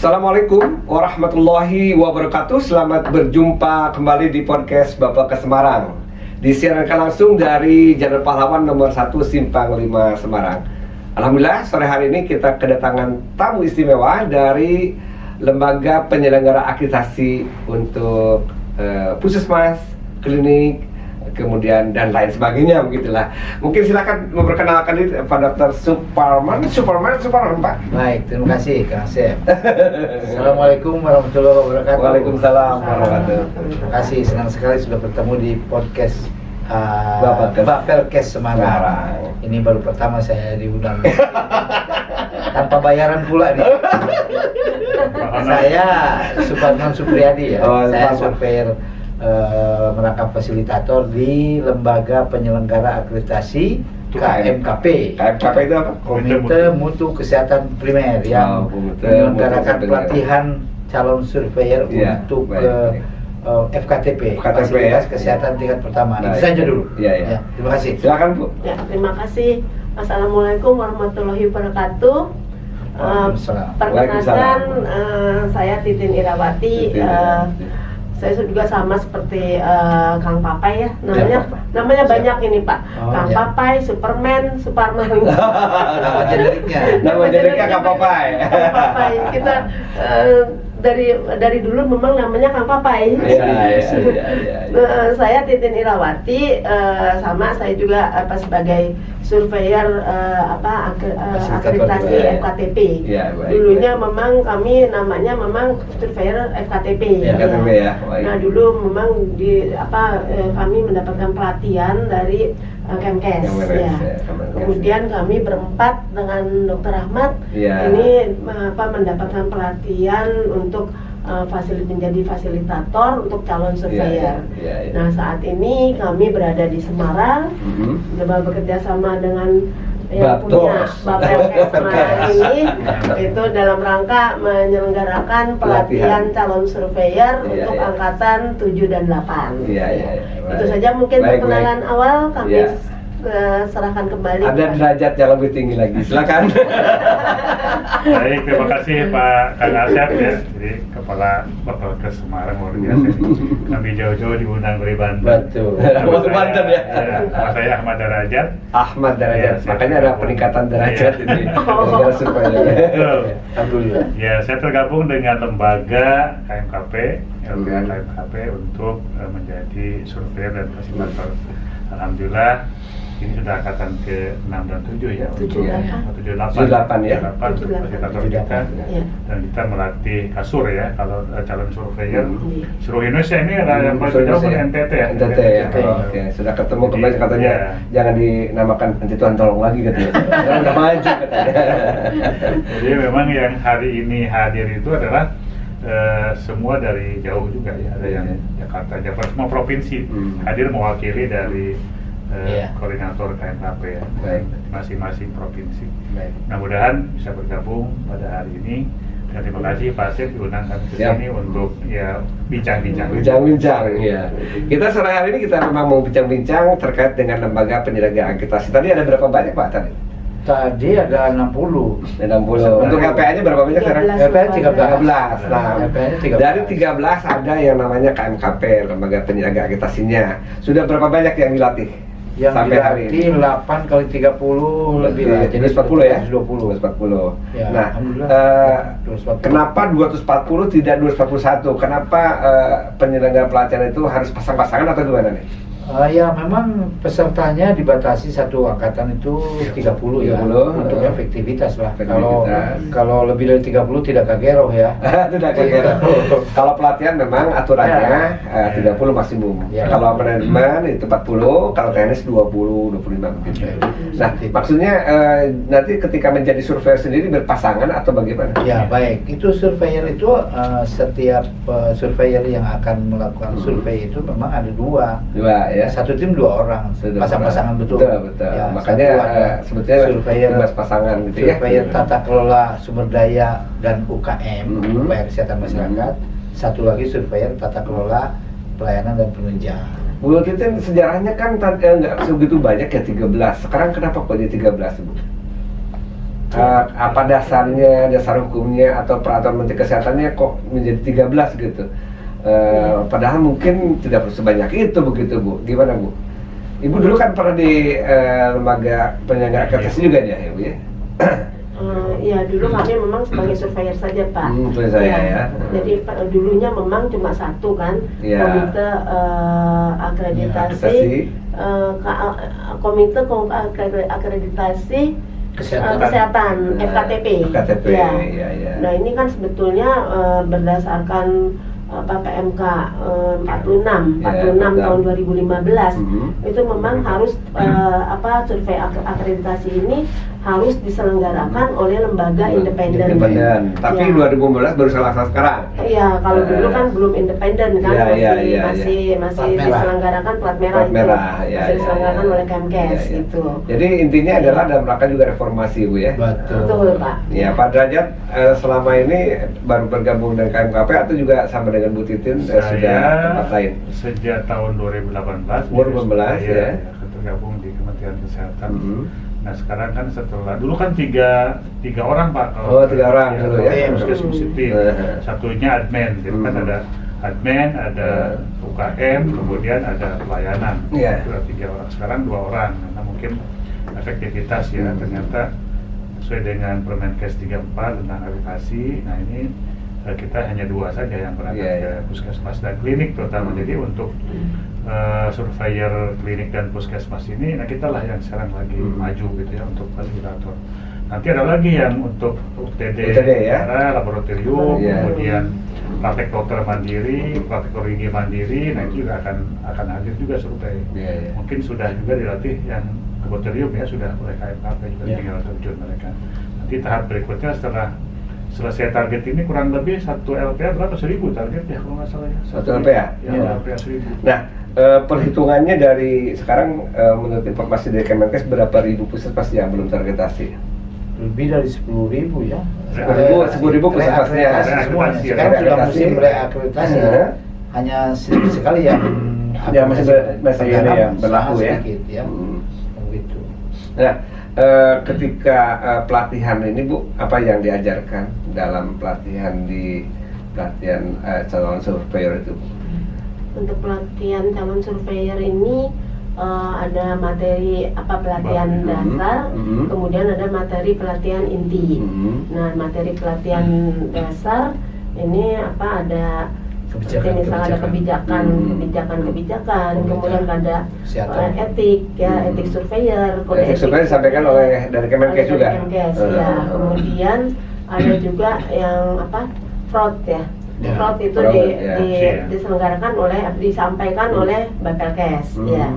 Assalamualaikum warahmatullahi wabarakatuh. Selamat berjumpa kembali di podcast Bapak ke Semarang. Disiarkan langsung dari Jalan Pahlawan nomor 1 Simpang 5 Semarang. Alhamdulillah sore hari ini kita kedatangan tamu istimewa dari Lembaga Penyelenggara Akreditasi untuk puskesmas, klinik, kemudian dan lain sebagainya, begitulah. Mungkin silakan memperkenalkan diri Pak Dr. Suparman Pak. Baik, terima kasih Kang Asep. Assalamualaikum warahmatullahi wabarakatuh. Waalaikumsalam warahmatullahi wabarakatuh. Terima kasih, senang sekali sudah bertemu di podcast Bapelkes Semarang. Ini baru pertama saya diundang tanpa bayaran pula nih. Saya Suparman Supriyadi ya. Saya surveyor merangkap fasilitator di Lembaga Penyelenggara Akreditasi KMKP. KMKP itu apa? Komite Mutu Kesehatan Primer yang menyelenggarakan pelatihan calon surveyor untuk FKTP, Fasilitas Kesehatan Tingkat Pertama. Itu saja dulu. Ya, terima kasih. Silakan Bu. Ya, terima kasih. Assalamualaikum warahmatullahi wabarakatuh. Perkenalkan, saya Titin Irawati. Saya juga sama seperti Kang Papai ya, namanya banyak ini Pak. Kang Papai, Superman, Suparman. Nama generiknya Kang Papai. Kang Papai. Kita dari dulu memang namanya Kang Papai. Saya Titin Irawati, sama saya juga sebagai surveyor akreditasi FKTP. Dulunya memang kami namanya memang surveyor FKTP. Nah dulu memang kami mendapatkan pelatihan dari Kemkes. Kemudian kami berempat dengan Dr. Ahmad ini mendapatkan pelatihan untuk menjadi fasilitator untuk calon surveyor. Nah saat ini kami berada di Semarang, bekerja sama dengan yang punya Bapelkes Semarang ini itu dalam rangka menyelenggarakan pelatihan calon surveyor untuk angkatan 7 dan 8. Itu saja mungkin perkenalan awal kami serahkan kembali. Ada derajat yang lebih tinggi lagi. Silakan. Baik, terima kasih Pak Kang Asep ya. Jadi Kepala Bapelkes Semarang luar biasa. Kami jauh-jauh diundang dari Banten. Betul. Banten ya. Nama saya Ahmad Darajat. Ahmad Darajat. Makanya ada peningkatan derajat ini. Supaya. Alhamdulillah. Ya, saya tergabung dengan lembaga KMKP, LBH KMKP untuk menjadi surveyor dan fasilitator. Alhamdulillah ini sudah angkatan ke-6 dan 7 ya. 78 ya. Fasilitator kita. Dan kita melatih kasur ya. Kalau calon surveyor seluruh Indonesia ini ada yang paling jauh NTT ya. NTT ya. Oke, sudah ketemu kemarin katanya jangan dinamakan nanti Tuhan tolong lagi katanya. Udah maju katanya. Jadi memang yang hari ini hadir itu adalah semua dari jauh juga ya, ada yang Jakarta, semua provinsi hadir mewakili dari koordinator KMKP ya, masing-masing provinsi. Mudah-mudahan bisa bergabung pada hari ini. Dan terima kasih Pak Asep diundang kami ke sini untuk bincang-bincang. Ya. Kita sore hari ini kita memang mau bincang-bincang terkait dengan lembaga penyelenggaraan akreditasi. Tadi ada berapa banyak Pak tadi? Tadi ada 60. Untuk LPA-nya berapa banyak sekarang? LPA 13. Nah, dari 13 ada yang namanya KMKP, Lembaga Penyelenggara Akreditasinya. Sudah berapa banyak yang dilatih? Yang sampai hari ini 8 kali 30 lebih lah, jadi 40 ya? 240. Ya, nah, kenapa 240 tidak 241? Kenapa penyelenggara pelatihan itu harus pasang-pasangan atau gimana nih? Ya memang pesertanya dibatasi satu angkatan itu 30 ya untuk efektivitas lah. Kalau lebih dari 30 tidak kageroh ya. Tidak kageroh. Kalau pelatihan memang aturannya 30 maksimum. Kalau manajemen itu 40, kalau teknis 20, 25 begitu. Nah, maksudnya nanti ketika menjadi surveyor sendiri berpasangan atau bagaimana? Ya baik, itu surveyor itu setiap surveyor yang akan melakukan survei itu memang ada dua ya. Satu tim 2 orang, pasang-pasangan betul. Ya, makanya sebetulnya surveyor pasangan gitu ya. Surveyor tata kelola sumber daya dan UKM, upaya kesehatan masyarakat. Satu lagi surveyor tata kelola pelayanan dan penunjang. Bu Titin, sejarahnya kan nggak segitu banyak ya 13. Sekarang kenapa kok jadi 13 Bu? apa dasarnya, dasar hukumnya atau peraturan Menteri Kesehatannya kok menjadi 13 gitu. Padahal mungkin tidak perlu sebanyak itu begitu Bu. Gimana Bu? Ibu dulu kan pernah di lembaga penyelenggara akreditasi juga ya Bu ya? Ya dulu kami memang sebagai surveyor saja Pak. Ya. Jadi dulunya memang cuma satu kan, komite akreditasi, komite akreditasi kesehatan FKTP. Ya. Nah ini kan sebetulnya berdasarkan PMK 46 tahun 2015 itu memang harus survei akreditasi ini harus diselenggarakan oleh lembaga independen. Tapi 2015 baru selesai sekarang. Iya, kalau dulu kan belum independen kan, masih diselenggarakan plat merah itu. Masih diselenggarakan oleh Kemkes itu. Jadi intinya adalah dalam rangka juga reformasi Bu ya. Betul Pak. Ya Pak Derajat selama ini baru bergabung dengan KMKP atau juga sama dengan Bu Titin sudah tempat lain? Sejak tahun 2018. 2018 ya. Tergabung di Kementerian Kesehatan. Nah sekarang kan setelah dulu kan tiga orang Pak. Tiga orang dulu ya. Satunya admin, jadi kan ada admin, ada UKM, kemudian ada pelayanan. Itu ada 3 orang. Sekarang 2 orang, karena mungkin efektivitas ya ternyata sesuai dengan Permenkes 34 tentang akreditasi. Nah ini kita hanya 2 saja yang berangkat ke puskesmas dan klinik terutama. Jadi untuk surveyor klinik dan puskesmas ini, nah kita lah yang sekarang lagi maju gitu ya untuk fasilitator. Nanti ada lagi yang untuk UTD laboratorium, kemudian praktek dokter mandiri, praktek gigi mandiri. Nah itu juga akan hadir juga survei. Mungkin sudah juga dilatih yang laboratorium ya, sudah oleh KMKP juga tinggal terjun mereka. Nanti tahap berikutnya setelah selesai target ini kurang lebih 1 LPA berapa? 1000 target ya kalau nggak salah ya. 1 LPA? Ya, LPA 1000. Nah, perhitungannya dari sekarang menurut informasi dari Kemenkes berapa ribu puskesmas yang belum terakreditasi? Lebih dari 10.000 ya. 10.000 puskesmasnya. Sekarang sudah musim reakreditasi. Hanya sedikit sekali yang masih ada yang berlaku ya. Begitu. Nah, ketika pelatihan ini Bu, apa yang diajarkan dalam pelatihan calon surveyor itu Bu? Untuk pelatihan calon surveyor ini ada materi pelatihan dasar, kemudian ada materi pelatihan inti. Nah, materi pelatihan dasar ini ada misalnya ada kebijakan, kemudian ada etik surveyor, kode etik disampaikan oleh dari Kemenkes juga. Kemudian ada juga yang fraud ya. Fraud itu diselenggarakan disampaikan oleh Bapelkes ya.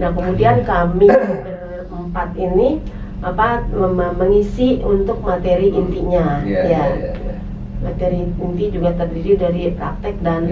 Nah, kemudian kami berempat ini mengisi untuk materi intinya materi inti juga terdiri dari praktek dan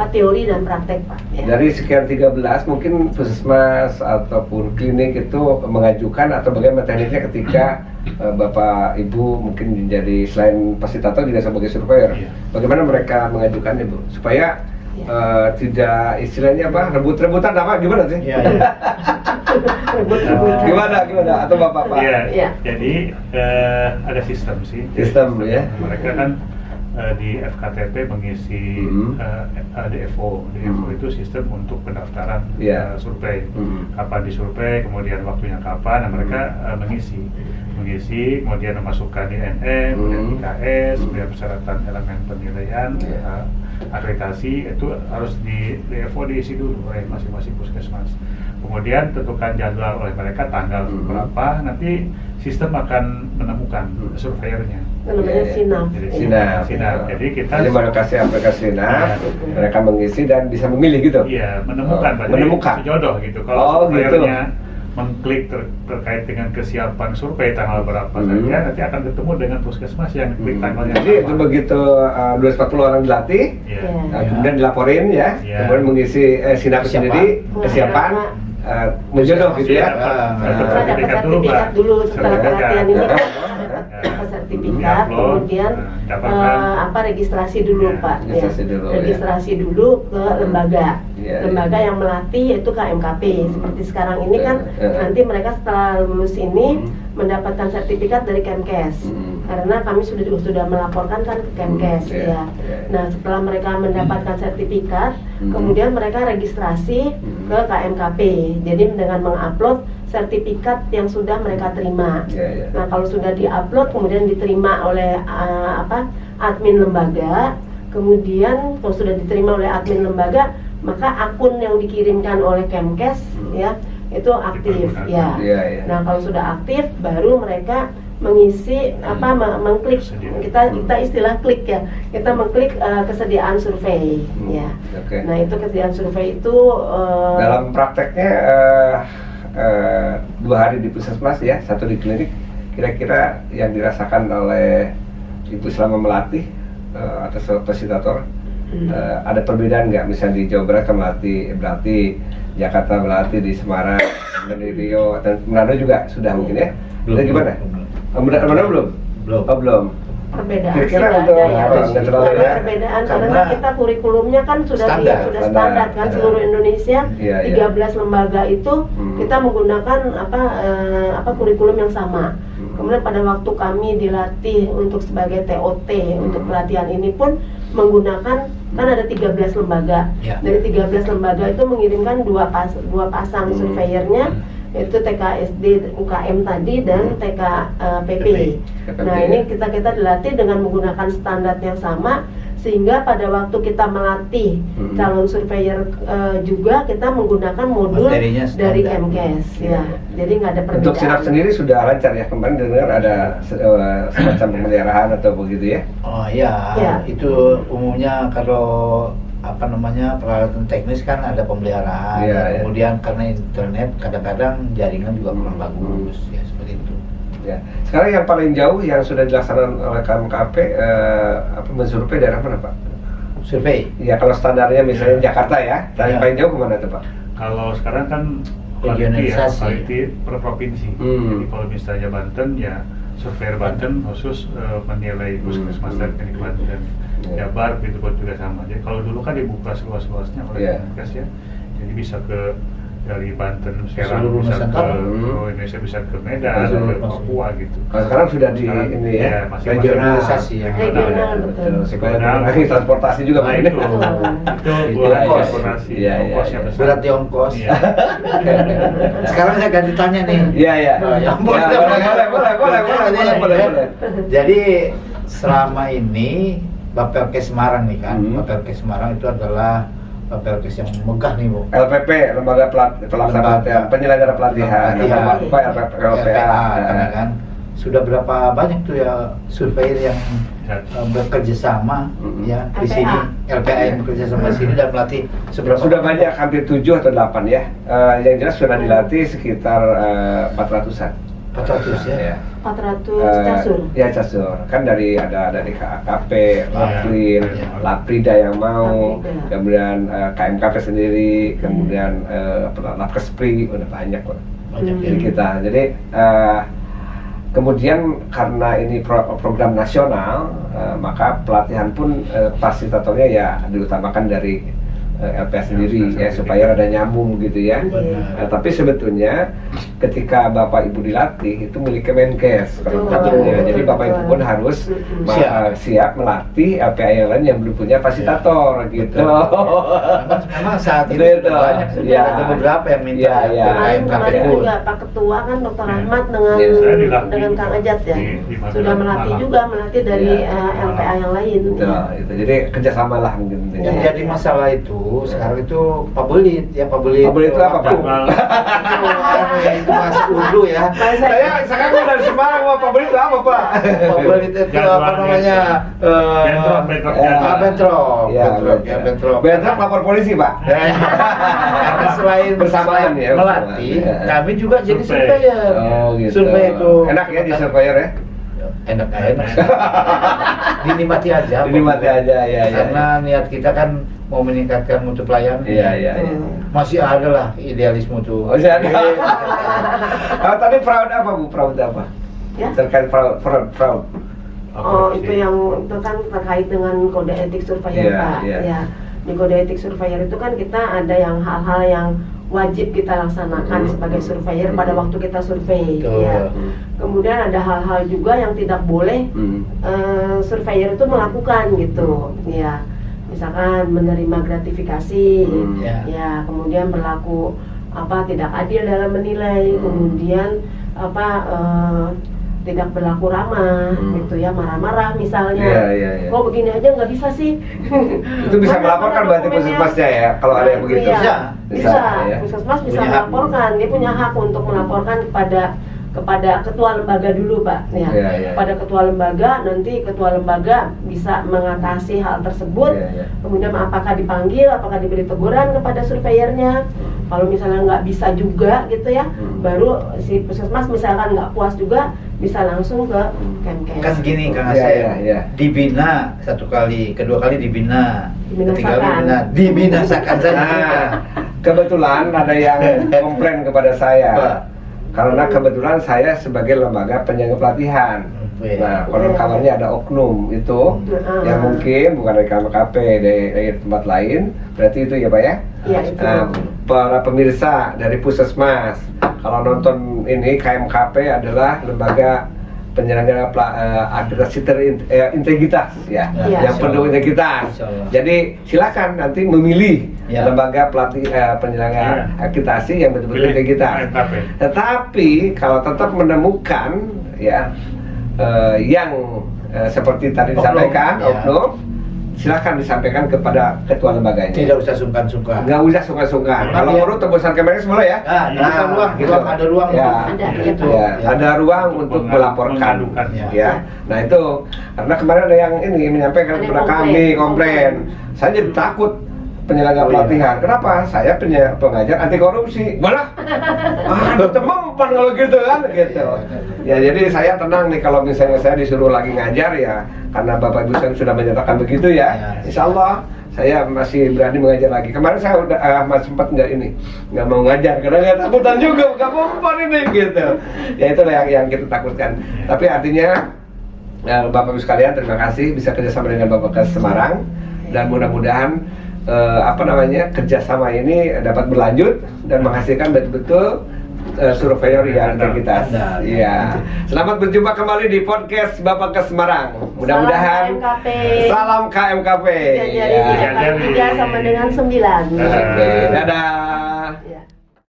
teori dan praktek Pak. Dari sekian 13 mungkin puskesmas ataupun klinik itu mengajukan atau bagaimana tekniknya ketika Bapak Ibu mungkin menjadi selain fasilitator juga sebagai surveyor. Bagaimana mereka mengajukannya Bu? Supaya tidak istilahnya rebut-rebutan gimana sih? Gimana atau Bapak Pak? Jadi ada sistem sih. Sistem ya. Mereka kan di FKTP mengisi DFO. DFO itu sistem untuk pendaftaran survei. Kapan disurvei, kemudian waktunya kapan. Nah, mereka mengisi, kemudian memasukkan INM, kemudian IKS, kemudian persyaratan elemen penilaian, akreditasi itu harus di DFO diisi dulu oleh masing-masing puskesmas. Kemudian tentukan jadwal oleh mereka tanggal berapa, nanti sistem akan menemukan surveyornya. Namanya Sinap. Jadi kita kasih aplikasi Sinap, mereka mengisi dan bisa memilih gitu. Iya, menemukan. Jodoh gitu. Kalau surveyornya mengklik terkait dengan kesiapan survei tanggal berapa saja, nanti akan ketemu dengan puskesmas yang klik tanggalnya. Jadi itu begitu 240 orang dilatih, kemudian dilaporin kemudian mengisi Sinap sendiri kesiapan menjodoh gitu ya. Sertifikat dulu setelah pelatihan ini sertifikat, kemudian registrasi dulu Pak. Registrasi dulu ke lembaga. lembaga yang melatih yaitu KMKP. Seperti sekarang ini kan nanti mereka setelah lulus ini mendapatkan sertifikat dari Kemkes. Karena kami sudah melaporkan kan ke Kemkes ya. Nah, setelah mereka mendapatkan sertifikat, kemudian mereka registrasi ke KMKP. Jadi dengan mengupload sertifikat yang sudah mereka terima. Nah, kalau sudah diupload kemudian diterima oleh admin lembaga, kemudian kalau sudah diterima oleh admin lembaga, maka akun yang dikirimkan oleh Kemkes ya itu aktif ya. Nah, kalau sudah aktif baru mereka mengisi mengklik, kita istilah klik ya, kita mengklik kesediaan survei ya. Nah, itu kesediaan survei itu dalam prakteknya 2 hari di puskesmas ya, 1 di klinik. Kira-kira yang dirasakan oleh Ibu selama melatih atau fasilitator, ada perbedaan nggak? Misalnya di Jawa Barat kan melatih, berarti Jakarta melatih, di Semarang, dan di Rio, dan Manado juga sudah mungkin ya? Belum. Gimana? Manado belum? Belum. Oh, belum. Perbedaan Kira-kira sih untuk ada ya. Perbedaan karena kita kurikulumnya kan sudah standar kan seluruh Indonesia. 13 lembaga itu kita menggunakan kurikulum yang sama. Kemudian pada waktu kami dilatih untuk sebagai TOT untuk pelatihan ini pun menggunakan kan ada 13 lembaga. Dari 13 lembaga itu mengirimkan dua pasang surveyornya, yaitu TKSD UKM tadi dan TKPP. Nah, ini kita dilatih dengan menggunakan standar yang sama, sehingga pada waktu kita melatih calon surveyor juga kita menggunakan modul dari Kemkes ya. Jadi nggak ada perbedaan. Untuk sinap sendiri sudah lancar ya, kemarin dengar ada semacam pemeliharaan atau begitu ya? Oh iya, itu umumnya kalau peralatan teknis kan ada pemeliharaan. Kemudian karena internet kadang-kadang jaringan juga kurang bagus ya, seperti itu. Ya. Sekarang yang paling jauh yang sudah dilaksanakan oleh KMKP mensurvei daerah mana, Pak? Survei? Ya, kalau standarnya misalnya Jakarta ya, yang paling jauh kemana tuh, Pak? Kalau sekarang kan quality per provinsi. Jadi kalau misalnya Banten ya surveyor Banten khusus menilai puskesmas dan klinik Banten. Jabar begitu pun juga sama. Jadi kalau dulu kan dibuka seluas-luasnya oleh Kemkes ya. Jadi bisa dari Banten, Serang, bisa ke Indonesia, bisa ke Medan, ke Papua gitu. Sekarang sudah ini ya, regionalisasi ya. Regional betul. Sekarang transportasi juga nah, itu transportasi. Ongkosnya besar. Berat di ongkos. Sekarang saya ganti tanya nih. Boleh. Jadi selama ini Bapelkes Semarang nih kan, Bapelkes Semarang itu adalah Bapelkes yang megah nih, Bu. LPP, Lembaga Pelaksana Penyelenggara Pelatihan, LPA kan. Sudah berapa banyak tuh ya surveyor yang bekerja sama ya di sini, LPA yang bekerja sama di sini dan melatih seberapa? Sudah banyak, hampir 7 atau 8 ya. Yang jelas sudah dilatih sekitar 400-an. 400 ya. 400 casur. Ya, casur. Kan dari KAKP, Laplin, Laprida yang mau, kemudian KMKP sendiri, kemudian Lapkespri, udah banyak kok. Jadi kita. Jadi kemudian karena ini program nasional, maka pelatihan pun fasilitatornya ya diutamakan dari LPA sendiri ya, supaya ada nyambung gitu ya. Tapi sebetulnya ketika Bapak Ibu dilatih itu milik Kemenkes katanya. Jadi Bapak Ibu pun harus siap melatih LPA yang lain yang belum punya fasilitator gitu. Memang saat ini banyak ada beberapa yang minta kemarin juga Pak Ketua kan Dr. Ahmad dengan Kang Ajat ya sudah melatih dari LPA yang lain. Jadi kerjasama lah mungkin. Yang jadi masalah itu sekarang itu pabelit itu apa, Pak? Itu masih undu ya. Saya sekarang dari Semarang, pabelit itu apa, Pak? Pabelit itu apa namanya? Bentrok lapor polisi, Pak. Selain bersamaan ya melatih, kami juga jadi surveyor. Gitu. Survei itu enak ya di surveyor ya? Enak. Dinikmati aja ya. Karena niat kita kan mau meningkatkan mutu pelayanan. Iya. Masih ada lah idealisme tuh. Masih ada. Kalau tadi fraud apa, Bu? Fraud apa? Ya? Terkait fraud. Oh, itu yang itu kan terkait dengan kode etik surveyor, Pak. Ya. di kode etik surveyor itu kan kita ada yang hal-hal yang wajib kita laksanakan sebagai surveyor pada waktu kita survei. Ya. Kemudian ada hal-hal juga yang tidak boleh surveyor itu melakukan gitu. Ya, misalkan menerima gratifikasi, ya, kemudian berlaku tidak adil dalam menilai, kemudian tidak berlaku ramah, gitu ya, marah-marah misalnya. Kok begini aja nggak bisa sih? Itu bisa melaporkan berarti puskesmasnya ya, kalau ada yang begitu. Bisa. Puskesmas bisa melaporkan, dia punya hak untuk melaporkan kepada ketua lembaga dulu, Pak. Ya. Pada ketua lembaga, nanti ketua lembaga bisa mengatasi hal tersebut. Kemudian apakah dipanggil, apakah diberi teguran kepada surveyornya. Kalau misalnya nggak bisa juga gitu ya, baru si puskesmas misalkan nggak puas juga, bisa langsung ke Kemkes. Kan gini Kang Asep, dibina 1 kali, kedua kali dibina, ketiga kali dibinasakan saja. Kebetulan ada yang komplain kepada saya. Karena kebetulan saya sebagai lembaga penjaga pelatihan. Nah, konon kabarnya ada oknum itu yang mungkin bukan dari KMKP, dari tempat lain. Berarti itu ya Pak ya? Iya, itu. Para pemirsa dari Puskesmas, kalau nonton ini, KMKP adalah lembaga penyelenggara administrasi integritas ya, yang penuh integritas. Jadi silakan nanti memilih lembaga penyelenggara akreditasi yang betul-betul integritas. Tetapi kalau tetap menemukan ya yang seperti tadi disampaikan oknum, silakan disampaikan kepada ketua lembaganya. Tidak usah sungkan-sungkan. Nggak usah sungkan-sungkan. Kalau perlu tembusan Kemenkes boleh ya. Ada ruang. Ada ruang untuk melaporkan. Ya. Nah itu karena kemarin ada yang ini menyampaikan kepada kami komplain. Saya jadi takut penyelenggara pelatihan. Kenapa? Saya pengajar anti korupsi. Malah temempan kalau gitu kan gitu. Ya jadi saya tenang nih kalau misalnya saya disuruh lagi ngajar ya, karena Bapak Ibu saya sudah menyatakan begitu ya. Insya Allah saya masih berani mengajar lagi. Kemarin saya udah masih sempat nggak mau ngajar karena nggak takutan juga, nggak mempan ini gitu. Ya itulah yang kita takutkan. Tapi artinya Bapak Ibu sekalian, terima kasih bisa kerjasama dengan Bapak Kes Semarang dan mudah-mudahan kerjasama ini dapat berlanjut dan menghasilkan betul-betul surveyor yang integritas. Iya. Selamat berjumpa kembali di podcast Bapak Kes Semarang. Mudah-mudahan salam KMKP. Salam KMKP. 3 sama dengan 9. Dadah.